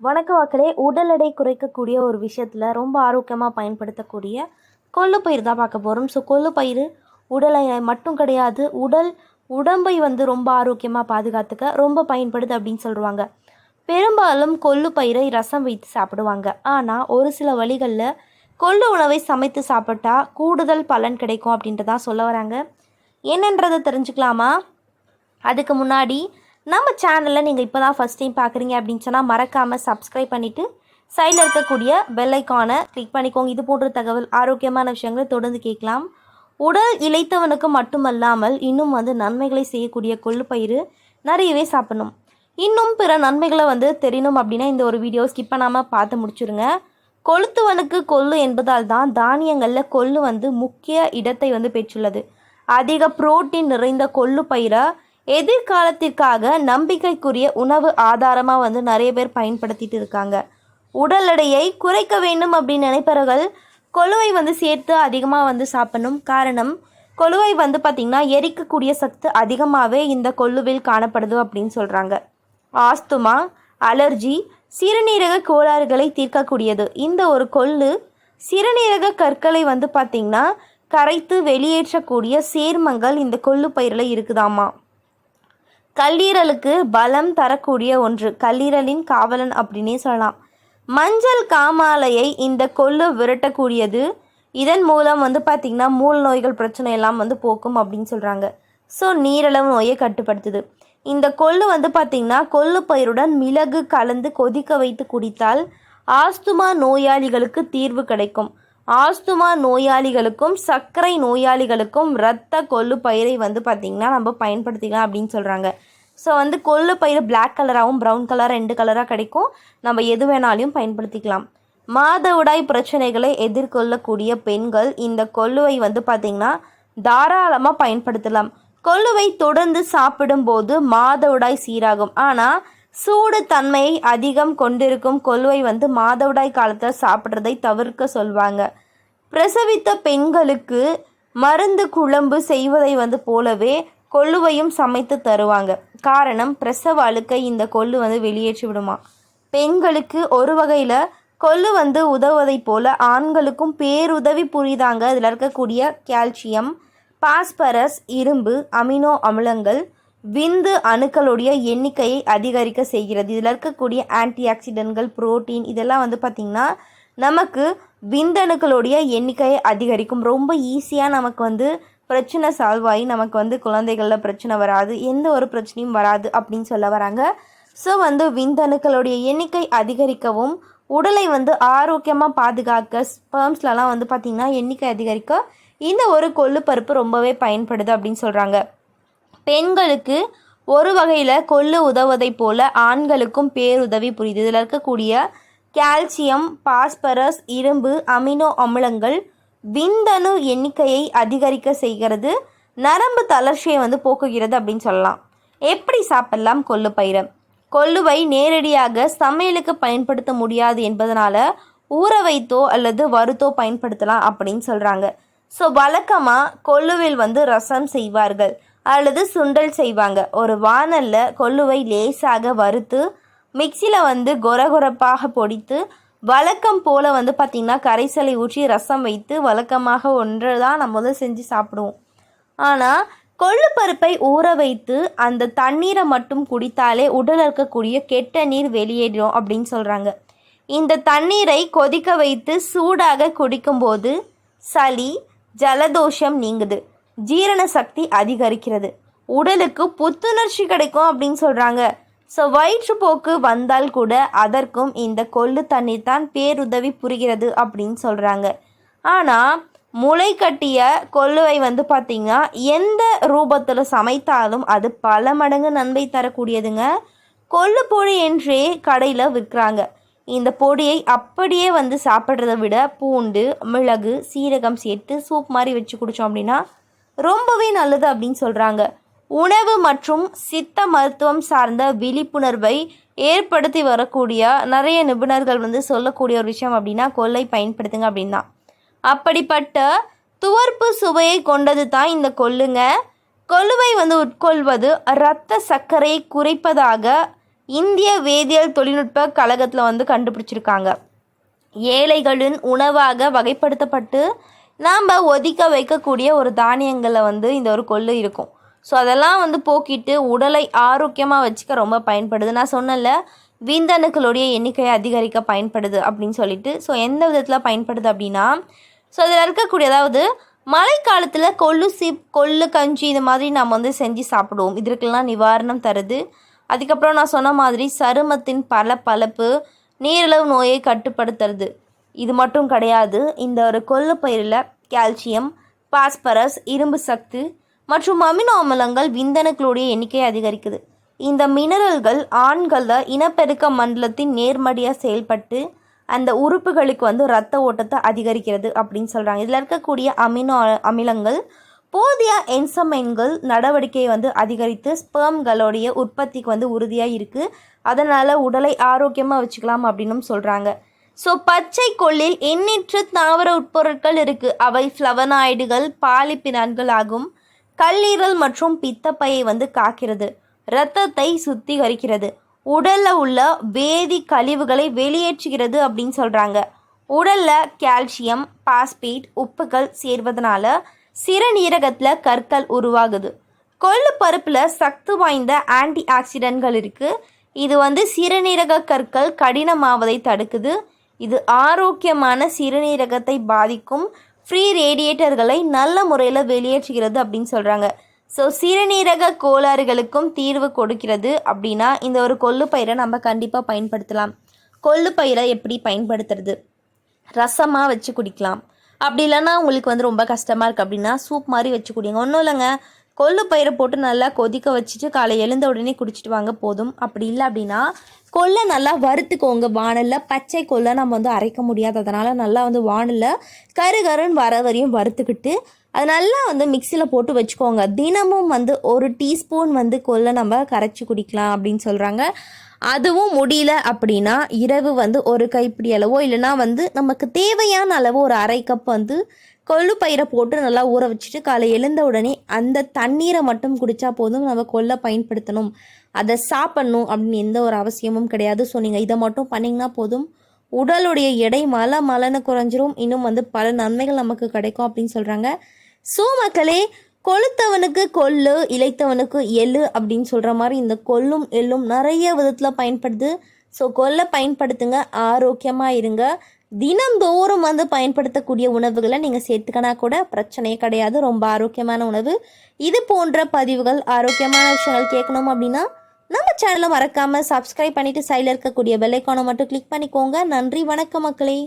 வணக்க வாக்களே, உடல் எடை குறைக்கக்கூடிய ஒரு விஷயத்தில் ரொம்ப ஆரோக்கியமாக பயன்படுத்தக்கூடிய கொள்ளுப்பயிர் தான் பார்க்க போகிறோம். ஸோ கொள்ளுப்பயிர் உடலை மட்டும் கிடையாது, உடம்பை ரொம்ப ஆரோக்கியமாக பாதுகாத்துக்க ரொம்ப பயன்படுது அப்படின்னு சொல்லுவாங்க. பெரும்பாலும் கொள்ளுப்பயிரை ரசம் வைத்து சாப்பிடுவாங்க. ஆனால் ஒரு சில வழிகளில் கொள்ளு உணவை சமைத்து சாப்பிட்டா கூடுதல் பலன் கிடைக்கும் அப்படின்றதான் சொல்ல வராங்க. என்னன்றதை தெரிஞ்சுக்கலாமா? அதுக்கு முன்னாடி நம்ம சேனலில் நீங்கள் இப்போ தான் ஃபஸ்ட் டைம் பார்க்குறீங்க அப்படின்னு சொன்னால் மறக்காமல் சப்ஸ்கிரைப் பண்ணிவிட்டு சைடில் இருக்கக்கூடிய பெல் ஐக்கானை கிளிக் பண்ணிக்கோங்க. இது போன்ற தகவல் ஆரோக்கியமான விஷயங்களை தொடர்ந்து கேட்கலாம். உடல் இளைத்தவனுக்கு மட்டுமல்லாமல் இன்னும் நன்மைகளை செய்யக்கூடிய கொள்ளுப்பயிறு நிறையவே சாப்பிடணும். இன்னும் பிற நன்மைகளை தெரியணும் அப்படின்னா இந்த ஒரு வீடியோ ஸ்கிப் பண்ணாமல் பார்த்து முடிச்சுருங்க. கொளுத்துவனுக்கு கொள்ளு என்பதால் தான் தானியங்களில் கொள்ளு முக்கிய இடத்தை பெற்றுள்ளது. அதிக புரோட்டீன் நிறைந்த கொள்ளு பயிரை எதிர்காலத்திற்காக நம்பிக்கைக்குரிய உணவு ஆதாரமாக நிறைய பேர் பயன்படுத்திட்டு இருக்காங்க. உடல் எடையை குறைக்க வேண்டும் அப்படின்னு நினைப்பவர்கள் கொள்ளுவை சேர்த்து அதிகமாக சாப்பிடணும். காரணம், கொள்ளுவை பார்த்திங்கன்னா எரிக்கக்கூடிய சக்தி அதிகமாகவே இந்த கொள்ளுவில் காணப்படுது அப்படின்னு சொல்கிறாங்க. ஆஸ்துமா, அலர்ஜி, சிறுநீரக கோளாறுகளை தீர்க்கக்கூடியது. இந்த ஒரு கொள்ளு சிறுநீரக கற்களை பார்த்திங்கன்னா கரைத்து வெளியேற்றக்கூடிய சேர்மங்கள் இந்த கொள்ளு பயிரில் இருக்குதாமா. கல்லீரலுக்கு பலம் தரக்கூடிய ஒன்று, கல்லீரலின் காவலன் அப்படின்னே சொல்லலாம். மஞ்சள் காமாலையை இந்த கொள்ளு விரட்டக்கூடியது. இதன் மூலம் பார்த்திங்கன்னா மூல நோய்கள் பிரச்சனை எல்லாம் போக்கும் அப்படின்னு சொல்கிறாங்க. ஸோ நீரிழிவு நோயை கட்டுப்படுத்துது. இந்த கொள்ளு பார்த்திங்கன்னா கொள்ளு பயிருடன் மிளகு கலந்து கொதிக்க வைத்து குடித்தால் ஆஸ்துமா நோயாளிகளுக்கு தீர்வு கிடைக்கும். ஆஸ்துமா நோயாளிகளுக்கும் சர்க்கரை நோயாளிகளுக்கும் இரத்த கொள்ளு பயிரை பார்த்திங்கன்னா நம்ம பயன்படுத்திக்கலாம் அப்படின்னு சொல்கிறாங்க. ஸோ கொள்ளு பயிர் பிளாக் கலராகவும் ப்ரௌன் கலர் 2 கலராக கிடைக்கும். நம்ம எது வேணாலையும் பயன்படுத்திக்கலாம். மாதவிடாய் பிரச்சனைகளை எதிர்கொள்ளக்கூடிய பெண்கள் இந்த கொள்ளுவை பார்த்திங்கன்னா தாராளமாக பயன்படுத்தலாம். கொள்ளுவை தொடர்ந்து சாப்பிடும்போது மாதவிடாய் சீராகும். ஆனால் சூடு தன்மையை அதிகம் கொண்டிருக்கும் கொள்ளுவை மாதவிடாய் காலத்தில் சாப்பிட்றதை தவிர்க்க சொல்வாங்க. பிரசவித்த பெண்களுக்கு மருந்து குழம்பு செய்வதை போலவே கொள்ளுவையும் சமைத்து தருவாங்க. காரணம், பிரசவ அழுக்கை இந்த கொள்ளு வெளியேற்றி விடுமா. பெண்களுக்கு ஒரு வகையில் கொள்ளு உதவுவதை போல ஆண்களுக்கும் பேருதவி புரியுதாங்க. இதில் இருக்கக்கூடிய கால்சியம், பாஸ்பரஸ், இரும்பு, அமினோ அமிலங்கள் விந்து அணுக்களுடைய எண்ணிக்கையை அதிகரிக்க செய்கிறது. இதில் இருக்கக்கூடிய ஆன்டி ஆக்சிடென்ட்கள், புரோட்டீன் இதெல்லாம் பார்த்திங்கன்னா நமக்கு விந்தணுக்களுடைய எண்ணிக்கையை அதிகரிக்கும். ரொம்ப ஈஸியாக நமக்கு பிரச்சனை சால்வ் ஆகி நமக்கு குழந்தைகளில் பிரச்சனை வராது, எந்த ஒரு பிரச்சனையும் வராது அப்படின்னு சொல்ல வராங்க. ஸோ விந்தணுக்களுடைய எண்ணிக்கை அதிகரிக்கவும் உடலை ஆரோக்கியமாக பாதுகாக்க ஸ்பெர்ம்ஸ்லலாம் பார்த்திங்கன்னா எண்ணிக்கை அதிகரிக்க இந்த ஒரு கொள்ளு பருப்பு ரொம்பவே பயன்படுது அப்படின்னு சொல்கிறாங்க. பெண்களுக்கு ஒரு வகையில் கொள்ளு உதவுவதை போல ஆண்களுக்கும் பேருதவி புரியுது. இதில் இருக்கக்கூடிய கால்சியம், பாஸ்பரஸ், இரும்பு, அமினோ அமிலங்கள் விந்தணு எண்ணிக்கையை அதிகரிக்க செய்கிறது. நரம்பு தளர்ச்சியை போக்குகிறது அப்படின்னு சொல்லலாம். எப்படி சாப்பிடலாம் கொள்ளு பயிரை? கொள்ளுவை நேரடியாக சமையலுக்கு பயன்படுத்த முடியாது என்பதனால ஊற வைத்தோ அல்லது வறுத்தோ பயன்படுத்தலாம் அப்படின்னு சொல்கிறாங்க. ஸோ வழக்கமாக கொள்ளுவில் ரசம் செய்வார்கள் அல்லது சுண்டல் செய்வாங்க. ஒரு வாணலில் கொள்ளுவை லேசாக வறுத்து மிக்சியில் கொரகொரப்பாக பொடித்து வழக்கம் போல் பார்த்திங்கன்னா கரைசலை ஊற்றி ரசம் வைத்து வழக்கமாக ஒன்று தான் நம்ம செஞ்சு சாப்பிடுவோம். ஆனால் கொள்ளு பருப்பை ஊற வைத்து அந்த தண்ணீரை மட்டும் குடித்தாலே உடலில் இருக்கக்கூடிய கெட்ட நீர் வெளியேறும் அப்படின்னு சொல்கிறாங்க. இந்த தண்ணீரை கொதிக்க வைத்து சூடாக குடிக்கும்போது சளி, ஜலதோஷம் நீங்குது, ஜீரண சக்தி அதிகரிக்கிறது, உடலுக்கு புத்துணர்ச்சி கிடைக்கும் அப்படின்னு சொல்கிறாங்க. ஸோ வயிற்றுப்போக்கு வந்தால் கூட அதற்கும் இந்த கொள்ளு தண்ணீர் தான் பேருதவி புரிகிறது அப்படின்னு சொல்கிறாங்க. ஆனால் முளை கட்டிய கொள்ளுவை பார்த்திங்கன்னா எந்த ரூபத்தில் சமைத்தாலும் அது பல மடங்கு நன்மை தரக்கூடியதுங்க. கொள்ளு பொடி என்றே கடையில் விற்கிறாங்க. இந்த பொடியை அப்படியே சாப்பிட்றத விட பூண்டு, மிளகு, சீரகம் சேர்த்து சூப் மாதிரி வச்சு குடித்தோம் அப்படின்னா ரொம்பவே நல்லது அப்படின்னு சொல்கிறாங்க. உணவு மற்றும் சித்த மருத்துவம் சார்ந்த விழிப்புணர்வை ஏற்படுத்தி வரக்கூடிய நிறைய நிபுணர்கள் சொல்லக்கூடிய ஒரு விஷயம் அப்படின்னா கொள்ளை பயன்படுத்துங்க அப்படின்னா. அப்படிப்பட்ட துவர்ப்பு சுவையை கொண்டது தான் இந்த கொள்ளுங்க. கொள்ளுவை உட்கொள்வது இரத்த சர்க்கரையை குறைப்பதாக இந்திய வேதியியல் தொழில்நுட்ப கழகத்தில் வந்து கண்டுபிடிச்சிருக்காங்க. ஏழைகளின் உணவாக வகைப்படுத்தப்பட்டு நாம் ஒதுக்க வைக்கக்கூடிய ஒரு தானியங்களில் வந்து இந்த ஒரு கொள்ளு இருக்கும். ஸோ அதெல்லாம் வந்து போக்கிட்டு உடலை ஆரோக்கியமாக வச்சுக்க ரொம்ப பயன்படுது. நான் சொன்னல விந்தணுக்களுடைய எண்ணிக்கையை அதிகரிக்க பயன்படுது அப்படின்னு சொல்லிட்டு. ஸோ எந்த விதத்தில் பயன்படுது அப்படின்னா, ஸோ அதில் இருக்கக்கூடிய அதாவது மழைக்காலத்தில் கொள்ளு சீப், கொள்ளு கஞ்சி இது மாதிரி நம்ம வந்து செஞ்சு சாப்பிடுவோம். இதற்கெல்லாம் நிவாரணம் தருது. அதுக்கப்புறம் நான் சொன்ன மாதிரி சருமத்தின் பளபளப்பு, நீரிழிவு நோயை கட்டுப்படுத்துறது. இது மட்டும் கிடையாது, இந்த ஒரு கொள்ளு பயிரில் கால்சியம், பாஸ்பரஸ், இரும்பு சத்து மற்றும் அமினோ அமிலங்கள் விந்தணுக்களுடைய எண்ணிக்கையை அதிகரிக்குது. இந்த மினரல்கள் ஆண்களில் இனப்பெருக்க மண்டலத்தின் நேர்மடியாக செயல்பட்டு அந்த உறுப்புகளுக்கு வந்து இரத்த ஓட்டத்தை அதிகரிக்கிறது அப்படின்னு சொல்கிறாங்க. இதில் இருக்கக்கூடிய அமினோ அமிலங்கள் போதிய என்சைம்கள் நடவடிக்கையை வந்து அதிகரித்து ஸ்பெர்ம்களுடைய உற்பத்திக்கு வந்து உறுதியாக இருக்குது. அதனால் உடலை ஆரோக்கியமாக வச்சுக்கலாம் அப்படின்னும் சொல்கிறாங்க. ஸோ பச்சை கொள்ளில் எண்ணற்ற தாவர உட்பொருட்கள் இருக்குது. அவை ஃப்ளவனாய்டுகள், பாலிபினான்கள் ஆகும். கல்லீரல் மற்றும் பித்தப்பையை வந்து காக்கிறது, இரத்தத்தை சுத்திகரிக்கிறது, உடலில் உள்ள வேதி கழிவுகளை வெளியேற்றுகிறது அப்படின்னு சொல்கிறாங்க. உடலில் கால்சியம், பாஸ்பேட், உப்புகள் சேர்வதனால சிறுநீரகத்தில் கற்கள் உருவாகுது. கொள்ளு பருப்பில் சக்தி வாய்ந்த ஆன்டி ஆக்சிடென்ட்கள் இருக்குது. இது வந்து சிறுநீரக கற்கள் கடினமாவதை தடுக்குது. இது ஆரோக்கியமான சிறுநீரகத்தை பாதிக்கும் ஃப்ரீ ரேடியேட்டர்களை நல்ல முறையில் வெளியேற்றுகிறது அப்படின்னு சொல்கிறாங்க. ஸோ சிறுநீரக கோளாறுகளுக்கும் தீர்வு கொடுக்கிறது. அப்படின்னா இந்த ஒரு கொள்ளு பயிரை நம்ம கண்டிப்பாக பயன்படுத்தலாம். கொள்ளு பயிரை எப்படி பயன்படுத்துறது? ரசமாக வச்சு குடிக்கலாம். அப்படி இல்லைன்னா உங்களுக்கு வந்து ரொம்ப கஷ்டமாக இருக்குது அப்படின்னா சூப் மாதிரி வச்சு குடிங்க. ஒன்றும் இல்லைங்க, கொள்ளு பயிரை போட்டு நல்லா கொதிக்க வச்சுட்டு காலை எழுந்த உடனே குடிச்சிட்டு வாங்க போதும். அப்படி இல்லை அப்படின்னா கொள்ளை நல்லா வறுத்துக்கோங்க வானலில். பச்சை கொள்ளை நம்ம வந்து அரைக்க முடியாது, அதனால் நல்லா வந்து வானலில் கருன்னு வர வரையும் வறுத்துக்கிட்டு அது நல்லா வந்து மிக்சியில் போட்டு வச்சுக்கோங்க. தினமும் வந்து 1 டீஸ்பூன் வந்து கொள்ளை நம்ம கரைச்சி குடிக்கலாம் அப்படின்னு சொல்கிறாங்க. அதுவும் முடியல அப்படின்னா இரவு வந்து 1 கைப்பிடி அளவோ இல்லைனா வந்து நமக்கு தேவையான அளவு ஒரு 1/2 கப் வந்து கொள்ளு பயிரை போட்டு நல்லா ஊற வச்சுட்டு காலை எழுந்த உடனே அந்த தண்ணீரை மட்டும் குடித்தா போதும். நம்ம கொள்ளை பயன்படுத்தணும், அதை சாப்பிட்ணும் அப்படின்னு எந்த ஒரு அவசியமும் கிடையாது. ஸோ நீங்கள் இதை மட்டும் பண்ணிங்கன்னா போதும், உடலுடைய எடை மலன்னு குறைஞ்சிரும். இன்னும் வந்து பல நன்மைகள் நமக்கு கிடைக்கும் அப்படின்னு சொல்கிறாங்க. ஸோ மக்களே, கொளுத்தவனுக்கு கொள்ளு, இளைத்தவனுக்கு எள்ளு அப்படின்னு சொல்கிற மாதிரி இந்த கொள்ளும் எள்ளும் நிறைய விதத்தில் பயன்படுது. ஸோ கொள்ளை பயன்படுத்துங்க, ஆரோக்கியமாக இருங்க. தினந்தோறும் வந்து பயன்படுத்தக்கூடிய உணவுகளை நீங்கள் சேர்த்துக்கனா கூட பிரச்சனையே கிடையாது. ரொம்ப ஆரோக்கியமான உணவு. இது போன்ற பதிவுகள், ஆரோக்கியமான விஷயங்கள் கேட்கணும் அப்படின்னா நம்ம சேனலை மறக்காமல் சப்ஸ்கிரைப் பண்ணிவிட்டு சைடில் இருக்கக்கூடிய பெல் ஐக்கானை மட்டும் கிளிக் பண்ணிக்கோங்க. நன்றி, வணக்கம் மக்களே.